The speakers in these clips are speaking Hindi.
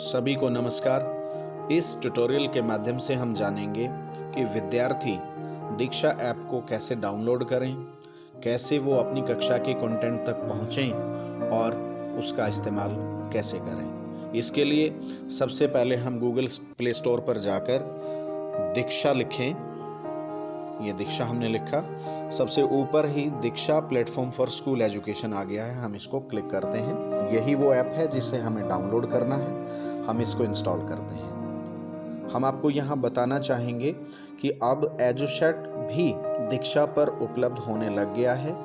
सभी को नमस्कार। इस ट्यूटोरियल के माध्यम से हम जानेंगे कि विद्यार्थी दीक्षा ऐप को कैसे डाउनलोड करें, कैसे वो अपनी कक्षा के कंटेंट तक पहुंचें और उसका इस्तेमाल कैसे करें। इसके लिए सबसे पहले हम गूगल प्ले स्टोर पर जाकर दीक्षा लिखें। ये दीक्षा हमने लिखा, सबसे ऊपर ही दीक्षा प्लेटफॉर्म फॉर स्कूल एजुकेशन आ गया है। हम इसको क्लिक करते हैं। यही वो ऐप है जिसे हमें डाउनलोड करना है। हम इसको इंस्टॉल करते हैं। हम आपको यहाँ बताना चाहेंगे कि अब एजुसेट भी दीक्षा पर उपलब्ध होने लग गया है।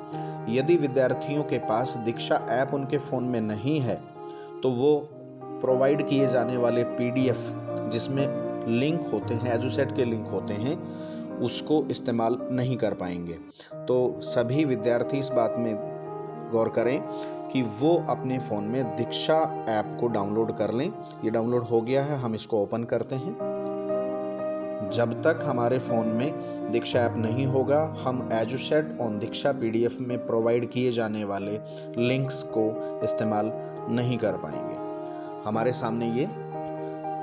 यदि विद्यार्थियों के पास दीक्षा ऐप उनके फ़ोन में नहीं है तो वो प्रोवाइड किए जाने वाले PDF जिसमें लिंक होते हैं, एजुसेट के लिंक होते हैं, उसको इस्तेमाल नहीं कर पाएंगे। तो सभी विद्यार्थी इस बात में गौर करें कि वो अपने फ़ोन में दीक्षा ऐप को डाउनलोड कर लें। ये डाउनलोड हो गया है, हम इसको ओपन करते हैं। जब तक हमारे फ़ोन में दीक्षा ऐप नहीं होगा, हम एजुसेट ऑन दीक्षा PDF में प्रोवाइड किए जाने वाले लिंक्स को इस्तेमाल नहीं कर पाएंगे। हमारे सामने ये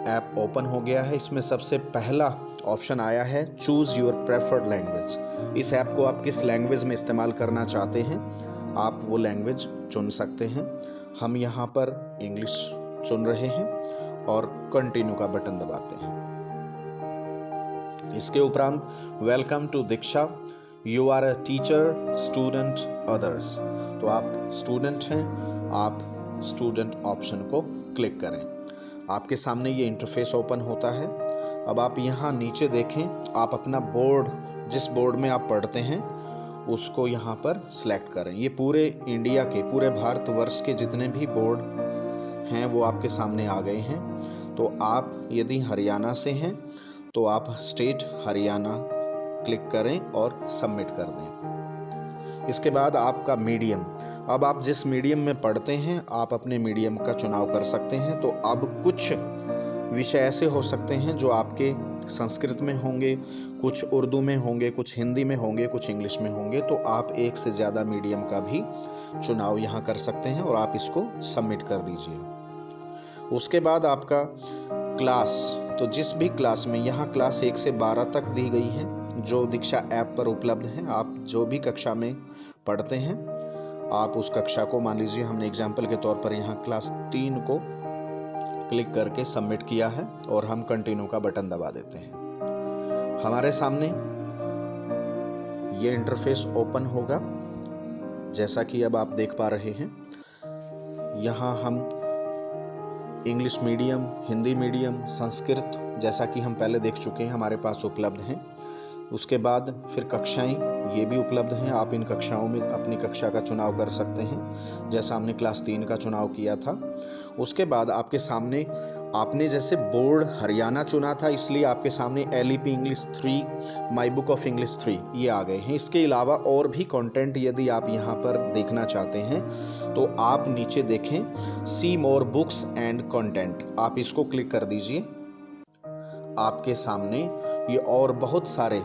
ऐप ओपन हो गया है। इसमें सबसे पहला ऑप्शन आया है चूज़ योर प्रेफर्ड लैंग्वेज। इस ऐप को आप किस लैंग्वेज में इस्तेमाल करना चाहते हैं, आप वो लैंग्वेज चुन सकते हैं। हम यहाँ पर इंग्लिश चुन रहे हैं और कंटिन्यू का बटन दबाते हैं। इसके उपरांत welcome to Diksha, you are a teacher, student, others. तो आप स्टूडेंट हैं, आप स्टूडेंट ऑप्शन को क्लिक करें। आपके सामने ये इंटरफेस ओपन होता है। अब आप यहाँ नीचे देखें, आप अपना बोर्ड, जिस बोर्ड में आप पढ़ते हैं उसको यहाँ पर सिलेक्ट करें। ये पूरे इंडिया के, पूरे भारतवर्ष के जितने भी बोर्ड हैं वो आपके सामने आ गए हैं। तो आप यदि हरियाणा से हैं तो आप स्टेट हरियाणा क्लिक करें और सबमिट कर दें। इसके बाद आपका मीडियम, अब आप जिस मीडियम में पढ़ते हैं आप अपने मीडियम का चुनाव कर सकते हैं। तो अब कुछ विषय ऐसे हो सकते हैं जो आपके संस्कृत में होंगे, कुछ उर्दू में होंगे, कुछ हिंदी में होंगे, कुछ इंग्लिश में होंगे। तो आप एक से ज़्यादा मीडियम का भी चुनाव यहाँ कर सकते हैं और आप इसको सबमिट कर दीजिए। उसके बाद आपका क्लास, तो जिस भी क्लास में, यहाँ क्लास 1 से 12 तक दी गई है जो दीक्षा ऐप पर उपलब्ध है। आप जो भी कक्षा में पढ़ते हैं आप उस कक्षा को, मान लीजिए हमने एग्जाम्पल के तौर पर यहाँ क्लास 3 को क्लिक करके सबमिट किया है और हम कंटिन्यू का बटन दबा देते हैं। हमारे सामने ये इंटरफेस ओपन होगा जैसा कि अब आप देख पा रहे हैं। यहाँ हम English medium, Hindi medium, Sanskrit, जैसा कि हम पहले देख चुके हैं, हमारे पास उपलब्ध हैं। उसके बाद फिर कक्षाएं, ये भी उपलब्ध हैं। आप इन कक्षाओं में अपनी कक्षा का चुनाव कर सकते हैं, जैसा हमने क्लास 3 का चुनाव किया था। उसके बाद आपके सामने, आपने जैसे बोर्ड हरियाणा चुना था इसलिए आपके सामने LEP English 3, my book of English 3 ये आ गए हैं। इसके अलावा और भी कंटेंट यदि आप यहाँ पर देखना चाहते हैं तो आप नीचे देखें सी मोर बुक्स एंड कंटेंट, आप इसको क्लिक कर दीजिए। आपके सामने ये और बहुत सारे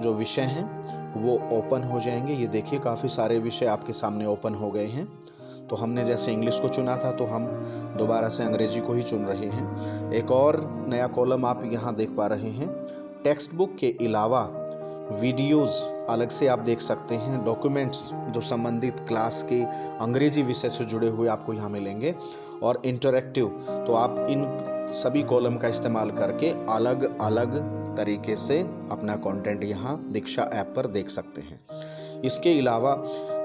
जो विषय हैं वो ओपन हो जाएंगे। ये देखिए काफ़ी सारे विषय आपके सामने ओपन हो गए हैं। तो हमने जैसे इंग्लिश को चुना था तो हम दोबारा से अंग्रेजी को ही चुन रहे हैं। एक और नया कॉलम आप यहाँ देख पा रहे हैं। टेक्स्ट बुक के अलावा वीडियोस अलग से आप देख सकते हैं। डॉक्यूमेंट्स जो संबंधित क्लास के अंग्रेजी विषय से जुड़े हुए आपको यहाँ मिलेंगे। और इंटरैक्टिव, तो आप इन सभी कॉलम का इस्तेमाल करके अलग अलग तरीके से अपना कंटेंट यहाँ दीक्षा ऐप पर देख सकते हैं। इसके अलावा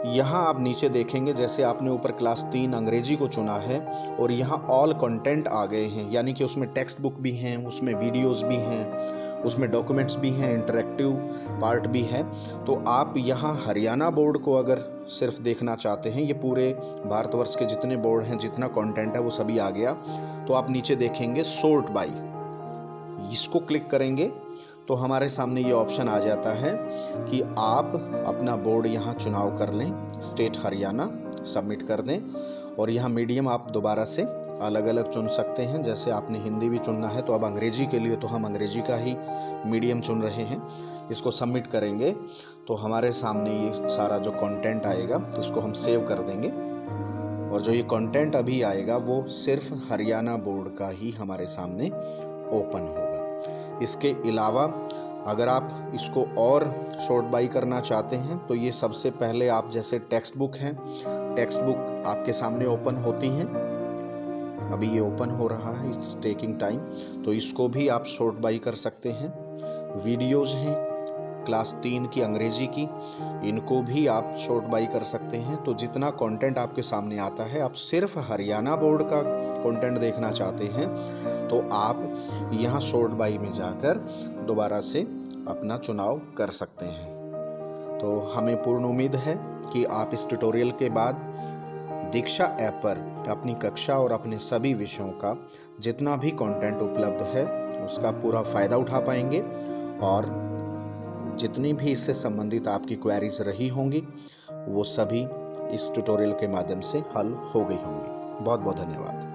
यहाँ आप नीचे देखेंगे, जैसे आपने ऊपर क्लास 3 अंग्रेजी को चुना है और यहाँ ऑल कंटेंट आ गए हैं, यानी कि उसमें टेक्स्ट बुक भी हैं, उसमें वीडियोस भी हैं, उसमें डॉक्यूमेंट्स भी हैं, इंटरैक्टिव पार्ट भी है। तो आप यहाँ हरियाणा बोर्ड को अगर सिर्फ देखना चाहते हैं, ये पूरे भारतवर्ष के जितने बोर्ड हैं, जितना कंटेंट है वो सभी आ गया। तो आप नीचे देखेंगे सॉर्ट बाय, इसको क्लिक करेंगे तो हमारे सामने ये ऑप्शन आ जाता है कि आप अपना बोर्ड यहाँ चुनाव कर लें, स्टेट हरियाणा, सबमिट कर दें और यहाँ मीडियम आप दोबारा से अलग अलग चुन सकते हैं। जैसे आपने हिंदी भी चुनना है तो अब अंग्रेजी के लिए तो हम अंग्रेजी का ही मीडियम चुन रहे हैं। इसको सबमिट करेंगे तो हमारे सामने ये सारा जो कंटेंट आएगा इसको हम सेव कर देंगे, और जो ये कंटेंट अभी आएगा वो सिर्फ हरियाणा बोर्ड का ही हमारे सामने ओपन होगा। इसके अलावा अगर आप इसको और शॉर्ट बाई करना चाहते हैं तो ये सबसे पहले आप जैसे टेक्स्ट बुक हैं, टेक्स्ट बुक आपके सामने ओपन होती हैं। अभी ये ओपन हो रहा है, इट्स टेकिंग टाइम, तो इसको भी आप शॉर्ट बाई कर सकते हैं। वीडियोज़ हैं क्लास 3 की अंग्रेजी की, इनको भी आप शॉर्ट बाई कर सकते हैं। तो जितना कंटेंट आपके सामने आता है, आप सिर्फ हरियाणा बोर्ड का कंटेंट देखना चाहते हैं तो आप यहाँ शॉर्ट बाई में जाकर दोबारा से अपना चुनाव कर सकते हैं। तो हमें पूर्ण उम्मीद है कि आप इस ट्यूटोरियल के बाद दीक्षा ऐप पर अपनी कक्षा और अपने सभी विषयों का जितना भी कंटेंट उपलब्ध है उसका पूरा फ़ायदा उठा पाएंगे, और जितनी भी इससे संबंधित आपकी क्वेरीज रही होंगी वो सभी इस ट्यूटोरियल के माध्यम से हल हो गई होंगी। बहुत बहुत धन्यवाद।